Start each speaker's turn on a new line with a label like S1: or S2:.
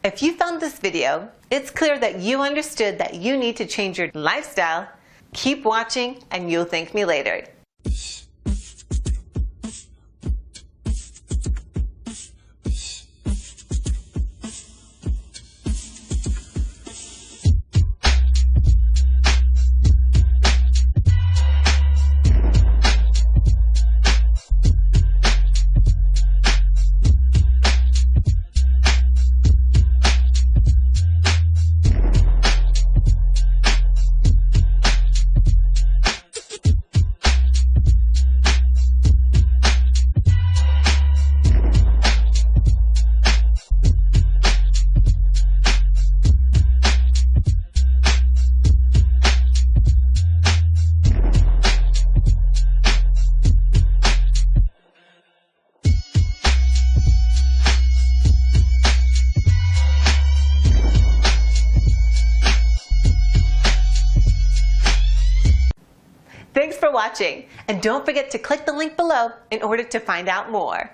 S1: If you found this video, it's clear that you understood that you need to change your lifestyle. Keep watching and you'll thank me later. Thanks for watching, and don't forget to click the link below in order to find out more.